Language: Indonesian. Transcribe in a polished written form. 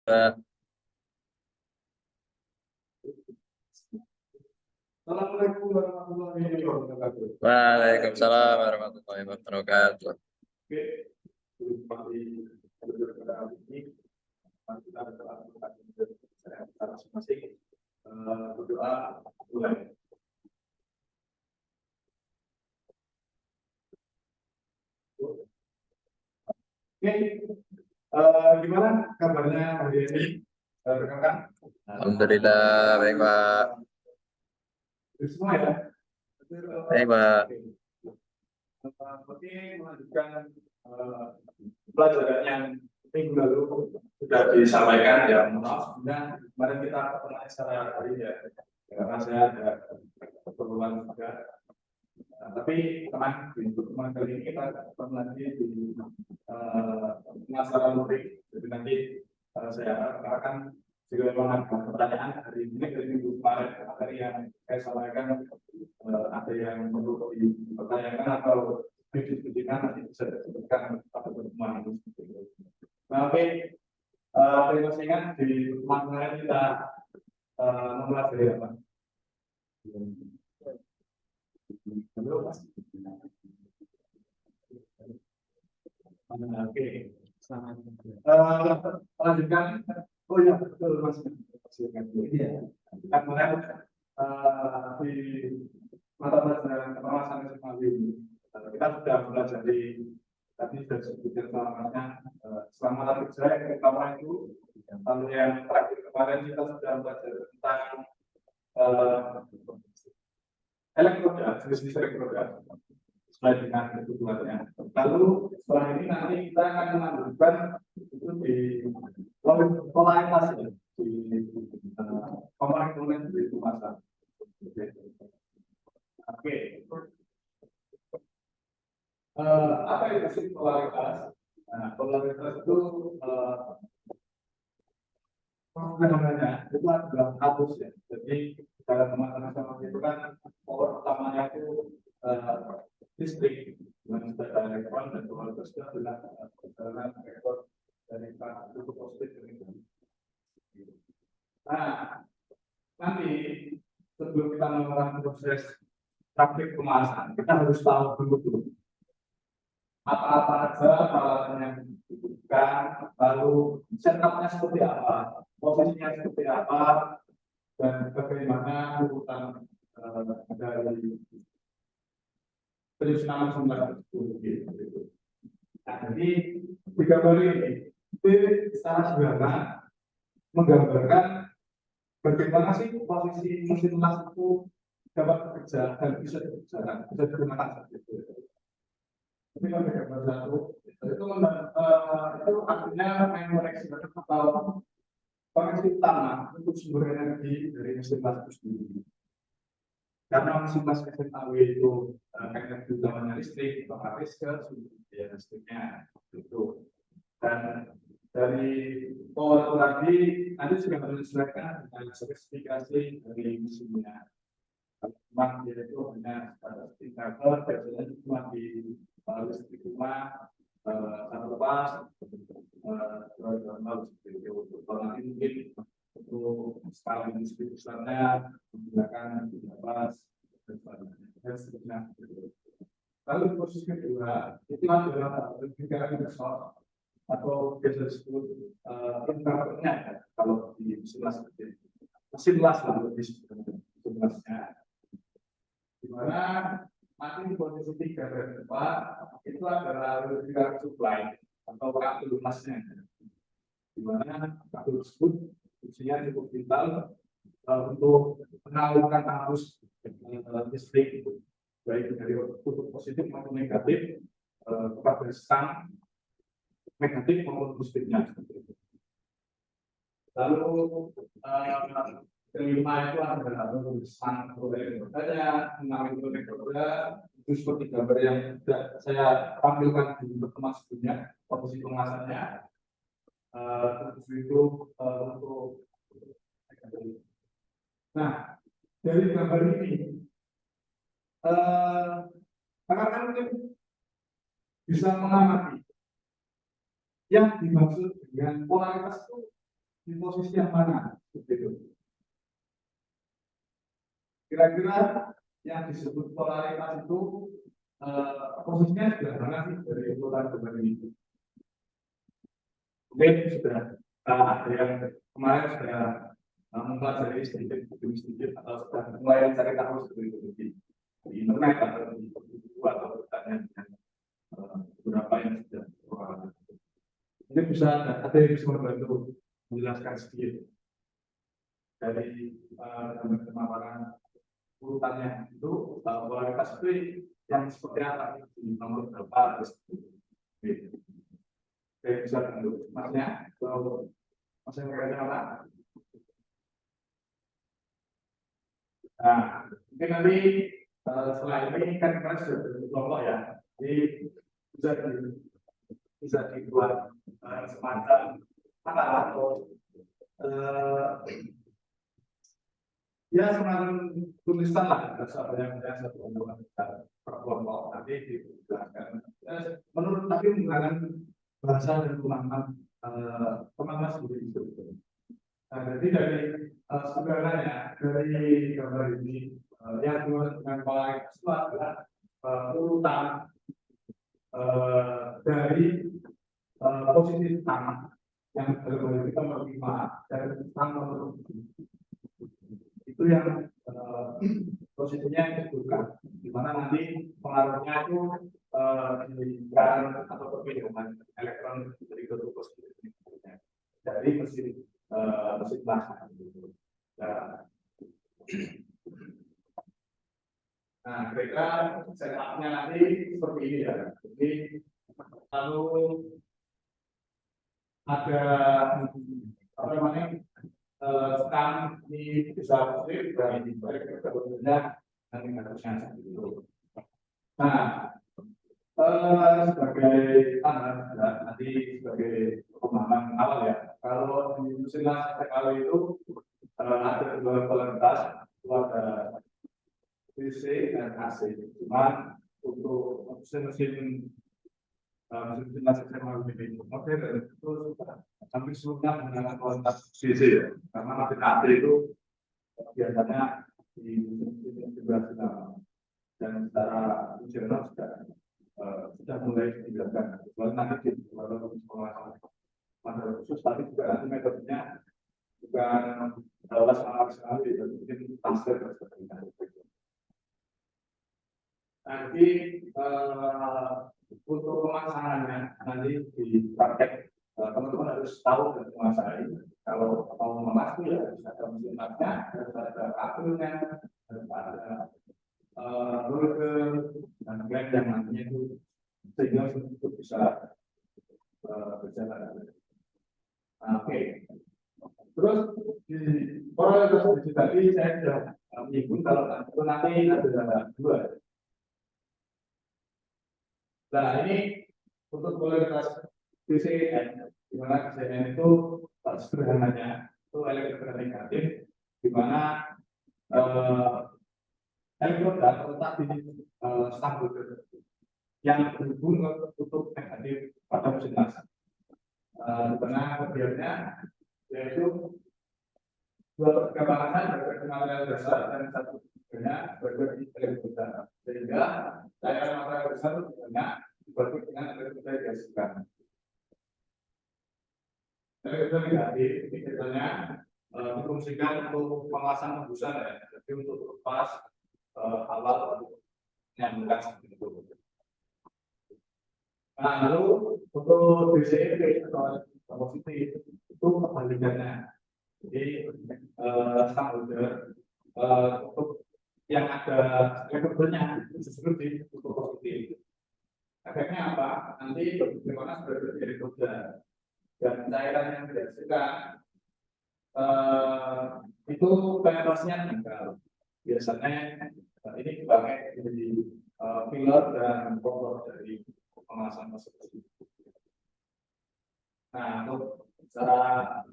Assalamualaikum warahmatullahi wabarakatuh. Waalaikumsalam warahmatullahi wabarakatuh. Oke, kembali pada hari ini kita secara masing-masing berdoa mulai. Oke, gimana kabarnya hari ini, rekan-rekan? Alhamdulillah baik Pak. Semua ya. Baik Pak. Oke, melanjutkan pelajaran yang minggu lalu sudah disampaikan ya. Maaf, kemarin kita ketemu secara hari ya, karena saya ada keperluan juga. Tapi teman kali ini kita ketemu lagi di masalah luring. Jadi nanti saya akan juga memang ada pertanyaan hari ini dari minggu kemarin materi yang saya sampaikan, ada yang perlu dipertanyakan atau didiskusikan, nanti bisa disebutkan pada pertemuan ini. Nah, oke, saya masih ingat di pertemuan kemarin kita mempelajari apa? Oke, lanjutkan. Oh ya, betul Mas. Iya. Kemarin di mata pelajaran pengawasan ekonomi ini kita sudah mempelajari, tadi sudah disebutkan selamanya selama mata kerja yang pertama itu, lalu yang terakhir kemarin kita sudah belajar tentang elektroda, jenis elektroda sesuai dengan kebutuhannya. Lalu setelah ini nanti kita akan melanjutkan itu di polaritas ya, di komponen di masa. Oke. Apa itu sih polaritas? Nah, polaritas itu fenomena itu adalah arus ya. Jadi dalam teman-teman itu kan power utamanya itu listrik dengan secara elektron, dan polaritas itu adalah perjalanan vektor dari satu positif ke negatif. Nah, nanti sebelum kita melakukan proses praktik pemasangan, kita harus tahu dulu apa-apa saja peralatan yang dibutuhkan, lalu setupnya seperti apa, posisinya seperti apa, dan bagaimana urutan dari penyusunan sumber tersebut. Nah, jadi di gambar ini itu secara sederhana menggambarkan bagaimana sih posisi mesin las itu dapat bekerja dan bisa berjalan, bisa digunakan seperti itu. Tapi kalau gambar satu itu artinya mengoreksi atau koneksi utama untuk sumber energi dari mesin las itu sendiri. Karena mesin las SMAW itu energi utamanya listrik, otomatis ke sumber daya listriknya itu. Dan dari power tadi nanti sudah menyesuaikan dengan spesifikasi dari mesinnya. Cuma dia itu hanya pada inverter, biasanya cuma di listrik rumah satu lepas, kalau nanti mungkin untuk skala listrik besarnya menggunakan lepas dan seterusnya. Lalu posisi kedua itu adalah juga inversor atau biasa disebut inverternya kalau di mesin las seperti itu. Mesin las lah disebut mesin lasnya. Di mana nanti di posisi 3 dan 4 itu adalah lubrikan supply atau kabel lasnya. Di mana kabel tersebut fungsinya cukup vital untuk mengalirkan arus listrik baik dari kutub positif maupun negatif kepada stang negatif maupun positifnya. Lalu kelima itu adalah stang elektroda, 6 itu elektroda, itu seperti gambar yang sudah saya tampilkan di pertemuan sebelumnya, posisi pemasannya. Itu untuk nah, dari gambar ini rekan-rekan mungkin bisa mengamati yang dimaksud dengan polaritas itu di posisi yang mana, begitu. Kira-kira yang disebut polaritas itu posisinya sudah mana sih dari urutan gambar ini? Mungkin sudah ada yang kemarin sudah mempelajari sedikit demi sedikit atau sudah mulai mencari tahu seperti itu di internet atau di buku atau bertanya dengan beberapa yang sudah mungkin bisa ada yang bisa membantu menjelaskan sedikit dari pemaparan urutannya itu polaritas itu yang seperti apa di nomor berapa terus bisa bantu masnya atau masnya berkata apa? Nah mungkin nanti setelah ini kan kita sudah berkelompok ya, jadi bisa dibuat semacam apa atau ya semacam tulisan lah yang satu omongan per kelompok nanti dijelaskan menurut tapi menggunakan bahasa dan pemahaman teman-teman sendiri itu. Nah, jadi dari sebenarnya dari gambar ini yang dengan polaritas itu adalah urutan dari posisi tanah yang berbeda kita menerima dari tanah nomor itu yang posisinya disebutkan, di mana nanti pengaruhnya itu diberikan atau perbedaan elektron dari kedua posisi dari mesin plasma. Nah, kira-kira setupnya nanti seperti ini ya. Jadi lalu ada apa namanya sekarang ini bisa positif dan sebetulnya nanti harusnya seperti itu. Nah, sebagai nanti sebagai pemahaman awal ya, kalau di mesin kali itu ada dua polaritas, ada DC dan AC. Cuman untuk mesin modern itu hampir seluruhnya menggunakan kualitas DC ya, karena mesin AC itu biasanya diintegrasikan dan secara fungsional sudah mulai dijelaskan. Lalu nanti di pengawasan material khusus, tapi juga nanti metodenya bukan sama sekali, dan mungkin transfer seperti itu. Nanti untuk pemaksaannya nanti di praktek teman-teman harus tahu dan menguasai. Kalau mau memasku ya harus ada mesin masnya, harus ada kabelnya, harus ada burger dan brand yang nantinya itu sehingga itu bisa berjalan. Oke. Terus di polaritas tadi saya sudah menyinggung kalau nanti ada dua. Nah ini untuk polaritas DCN, di mana DCN itu sederhananya itu elektron negatif, di mana elektron terletak di stambul yang berhubung untuk negatif pada mesin las. Di mana kebiasaannya yaitu dua perkembangan material dasar dan satu dengan berbeda elektron, sehingga cairan material dasar itu banyak dibagi dengan elektron dihasilkan. Elektron negatif ini biasanya difungsikan untuk pengawasan hembusan ya, jadi untuk lepas awal nyambungkan seperti itu. Nah, lalu untuk DCP atau positif itu kebalikannya. Jadi stakeholder untuk yang ada elektronnya itu justru di untuk positif. Efeknya apa? Nanti bagaimana sudah terjadi kerja dan cairan yang dihasilkan itu penetrasinya tinggal. Biasanya ini dipakai menjadi filler dan pokok dari pemasangan tersebut. Nah, untuk secara